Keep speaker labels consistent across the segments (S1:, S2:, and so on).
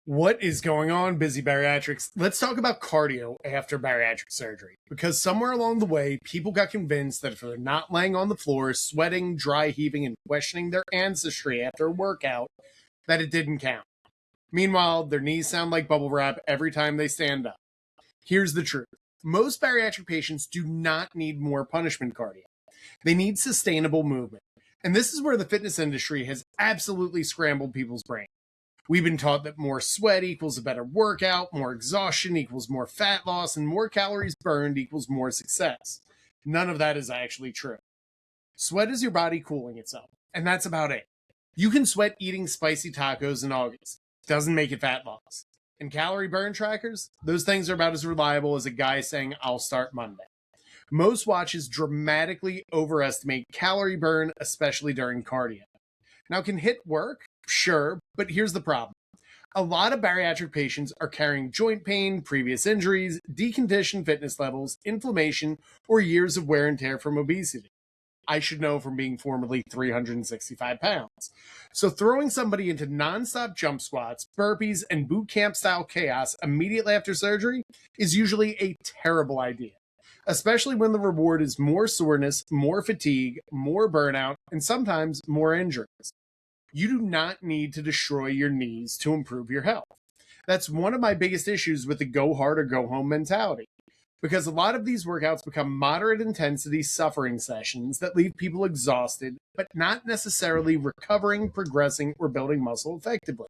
S1: What is going on, busy bariatrics? Let's talk about cardio after bariatric surgery. Because somewhere along the way, people got convinced that if they're not laying on the floor, sweating, dry heaving, and questioning their ancestry after a workout, that it didn't count. Meanwhile, their knees sound like bubble wrap every time they stand up. Here's the truth. Most bariatric patients do not need more punishment cardio. They need sustainable movement. And this is where the fitness industry has absolutely scrambled people's brains. We've been taught that more sweat equals a better workout, more exhaustion equals more fat loss, and more calories burned equals more success. None of that is actually true. Sweat is your body cooling itself, and that's about it. You can sweat eating spicy tacos in August. Doesn't make it fat loss. And calorie burn trackers? Those things are about as reliable as a guy saying, "I'll start Monday." Most watches dramatically overestimate calorie burn, especially during cardio. Now, can HIIT work? Sure, but here's the problem. A lot of bariatric patients are carrying joint pain, previous injuries, deconditioned fitness levels, inflammation, or years of wear and tear from obesity. I should know from being formerly 365 pounds. So throwing somebody into nonstop jump squats, burpees, and boot camp style chaos immediately after surgery is usually a terrible idea, especially when the reward is more soreness, more fatigue, more burnout, and sometimes more injuries. You do not need to destroy your knees to improve your health. That's one of my biggest issues with the go hard or go home mentality, because a lot of these workouts become moderate intensity suffering sessions that leave people exhausted, but not necessarily recovering, progressing, or building muscle effectively.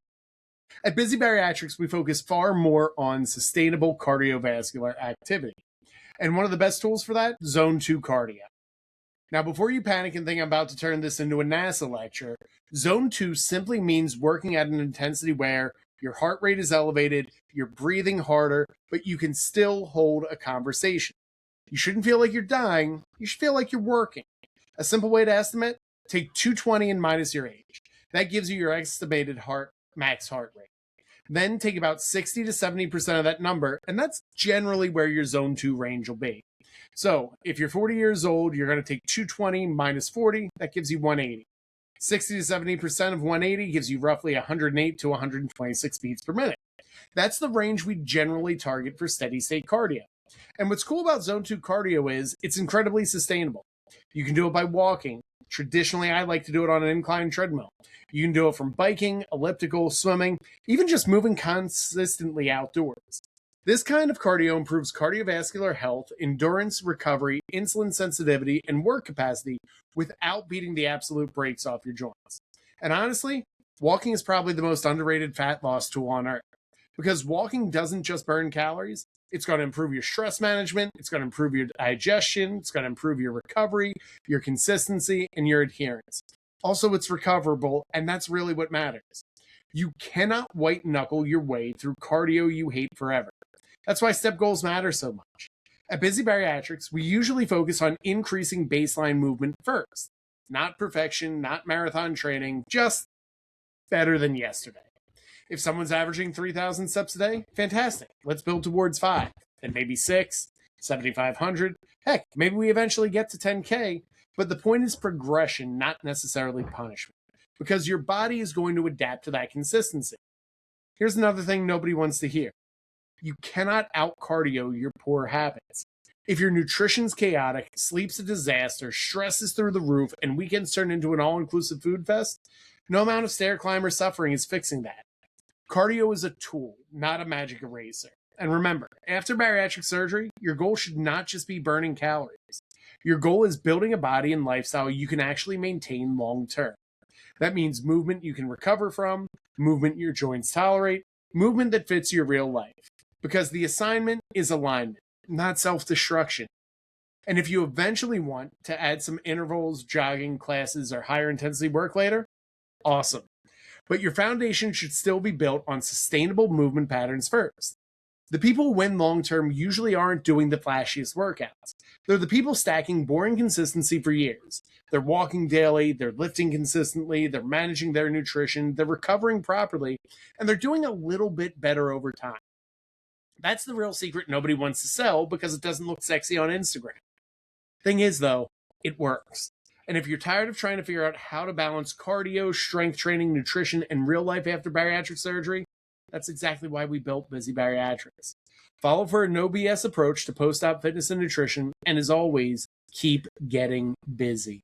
S1: At Busy Bariatrics, we focus far more on sustainable cardiovascular activity. And one of the best tools for that, Zone 2 cardio. Now, before you panic and think I'm about to turn this into a NASA lecture, Zone 2 simply means working at an intensity where your heart rate is elevated, you're breathing harder, but you can still hold a conversation. You shouldn't feel like you're dying, you should feel like you're working. A simple way to estimate, take 220 and minus your age. That gives you your estimated max heart rate. Then take about 60 to 70% of that number, and that's generally where your Zone 2 range will be. So if you're 40 years old, you're going to take 220 minus 40, that gives you 180. 60 to 70% of 180 gives you roughly 108 to 126 beats per minute. That's the range we generally target for steady state cardio. And what's cool about Zone 2 cardio is it's incredibly sustainable. You can do it by walking. Traditionally, I like to do it on an inclined treadmill. You can do it from biking, elliptical, swimming, even just moving consistently outdoors. This kind of cardio improves cardiovascular health, endurance, recovery, insulin sensitivity, and work capacity without beating the absolute brakes off your joints. And honestly, walking is probably the most underrated fat loss tool on earth, because walking doesn't just burn calories. It's going to improve your stress management, it's going to improve your digestion, it's going to improve your recovery, your consistency, and your adherence. Also, it's recoverable, and that's really what matters. You cannot white knuckle your way through cardio you hate forever. That's why step goals matter so much. At Busy Bariatrics, we usually focus on increasing baseline movement first. Not perfection, not marathon training, just better than yesterday. If someone's averaging 3,000 steps a day, fantastic. Let's build towards 5, then maybe 6, 7,500. Heck, maybe we eventually get to 10K, but the point is progression, not necessarily punishment, because your body is going to adapt to that consistency. Here's another thing nobody wants to hear. You cannot out-cardio your poor habits. If your nutrition's chaotic, sleep's a disaster, stress is through the roof, and weekends turn into an all-inclusive food fest, no amount of stair climber suffering is fixing that. Cardio is a tool, not a magic eraser. And remember, after bariatric surgery, your goal should not just be burning calories. Your goal is building a body and lifestyle you can actually maintain long-term. That means movement you can recover from, movement your joints tolerate, movement that fits your real life. Because the assignment is alignment, not self-destruction. And if you eventually want to add some intervals, jogging, classes, or higher intensity work later, awesome. But your foundation should still be built on sustainable movement patterns first. The people who win long-term usually aren't doing the flashiest workouts. They're the people stacking boring consistency for years. They're walking daily, they're lifting consistently, they're managing their nutrition, they're recovering properly, and they're doing a little bit better over time. That's the real secret nobody wants to sell because it doesn't look sexy on Instagram. Thing is, though, it works. And if you're tired of trying to figure out how to balance cardio, strength training, nutrition, and real life after bariatric surgery, That's exactly why we built Busy Bariatrics. Follow for a no BS approach to post-op fitness and nutrition, and as always, keep getting busy.